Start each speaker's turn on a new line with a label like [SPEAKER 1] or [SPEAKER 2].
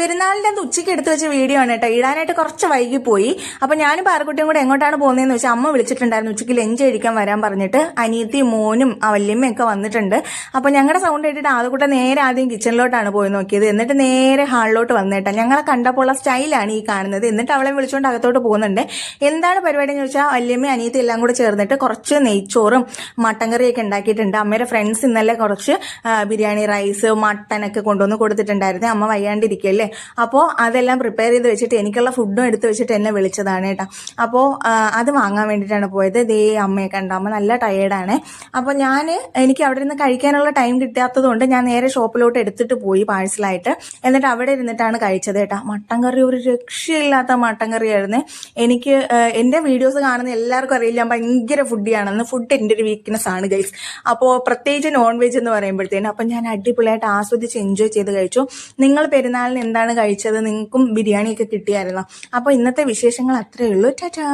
[SPEAKER 1] പെരുന്നാളിൻ്റെ അന്ന് ഉച്ചയ്ക്ക് എടുത്ത് വെച്ച വീഡിയോ ആണ് കേട്ടോ. ഇടാനായിട്ട് കുറച്ച് വൈകിപ്പോയി. അപ്പോൾ ഞാനും പാറക്കുട്ടിയും കൂടെ എങ്ങോട്ടാണ് പോകുന്നതെന്ന് വെച്ചാൽ അമ്മ വിളിച്ചിട്ടുണ്ടായിരുന്നു ഉച്ചയ്ക്ക് ലഞ്ച് കഴിക്കാൻ വരാൻ പറഞ്ഞിട്ട്. അനിയത്തി മോനും വല്യമ്മയൊക്കെ വന്നിട്ടുണ്ട്. അപ്പോൾ ഞങ്ങളുടെ സൗണ്ട് കേട്ടിട്ട് ആദ്യക്കൂട്ടം നേരെ ആദ്യം കിച്ചണിലോട്ടാണ് പോയി നോക്കിയത്. എന്നിട്ട് നേരെ ഹാളിലോട്ട് വന്നേട്ടാ. ഞങ്ങളെ കണ്ടപ്പോൾ ഉള്ള സ്റ്റൈലാണ് ഈ കാണുന്നത്. എന്നിട്ട് അവളെ വിളിച്ചുകൊണ്ട് അകത്തോട്ട് പോകുന്നുണ്ട്. എന്താണ് പരിപാടി എന്ന് ചോദിച്ചാൽ വല്യമ്മ അനിയത്തി എല്ലാം കൂടെ ചേർന്നിട്ട് കുറച്ച് നെയ്ച്ചോറും മട്ടൻ കറിയൊക്കെ ഉണ്ടാക്കിയിട്ടുണ്ട്. അമ്മയുടെ ഫ്രണ്ട്സ് ഇന്നലെ കുറച്ച് ബിരിയാണി റൈസ് മട്ടനൊക്കെ കൊണ്ടുവന്ന് കൊടുത്തിട്ടുണ്ടായിരുന്നു. അമ്മ വയ്യാണ്ടിരിക്കുകയല്ലേ, അപ്പോൾ അതെല്ലാം പ്രിപ്പയർ ചെയ്ത് വെച്ചിട്ട് എനിക്കുള്ള ഫുഡും എടുത്ത് വെച്ചിട്ട് എന്നെ വിളിച്ചതാണ് കേട്ടോ. അപ്പോൾ അത് വാങ്ങാൻ വേണ്ടിയിട്ടാണ് പോയത്. ദേ അമ്മയെ കണ്ട, അമ്മ നല്ല ടയേർഡാണ്. അപ്പോൾ എനിക്ക് അവിടെ നിന്ന് കഴിക്കാനുള്ള ടൈം കിട്ടാത്തതുകൊണ്ട് ഞാൻ നേരെ ഷോപ്പിലോട്ട് എടുത്തിട്ട് പോയി പാഴ്സലായിട്ട്. എന്നിട്ട് അവിടെ ഇരുന്നിട്ടാണ് കഴിച്ചത് കേട്ടോ. മട്ടൻ കറി ഒരു രക്ഷയില്ലാത്ത മട്ടൻ കറിയായിരുന്നു. എനിക്ക് എൻ്റെ വീഡിയോസ് കാണുന്ന എല്ലാവർക്കും അറിയില്ല, ഞാൻ ഭയങ്കര ഫുഡിയാണെന്ന്. ഫുഡ് എൻ്റെ ഒരു വീക്ക്നെസ് ആണ് ഗൈസ്. അപ്പോൾ പ്രത്യേകിച്ച് നോൺ വെജ് എന്ന് പറയുമ്പോഴത്തേനും അപ്പം ഞാൻ അടിപൊളിയായിട്ട് ആസ്വദിച്ച് എൻജോയ് ചെയ്ത് കഴിച്ചു. നിങ്ങൾ പെരുന്നാളിന് എന്താണ് കഴിച്ചത്? നിങ്ങൾക്കും ബിരിയാണിയൊക്കെ കിട്ടിയായിരുന്നു. അപ്പോൾ ഇന്നത്തെ വിശേഷങ്ങൾ അത്രയേ ഉള്ളൂ. ടാറ്റാ.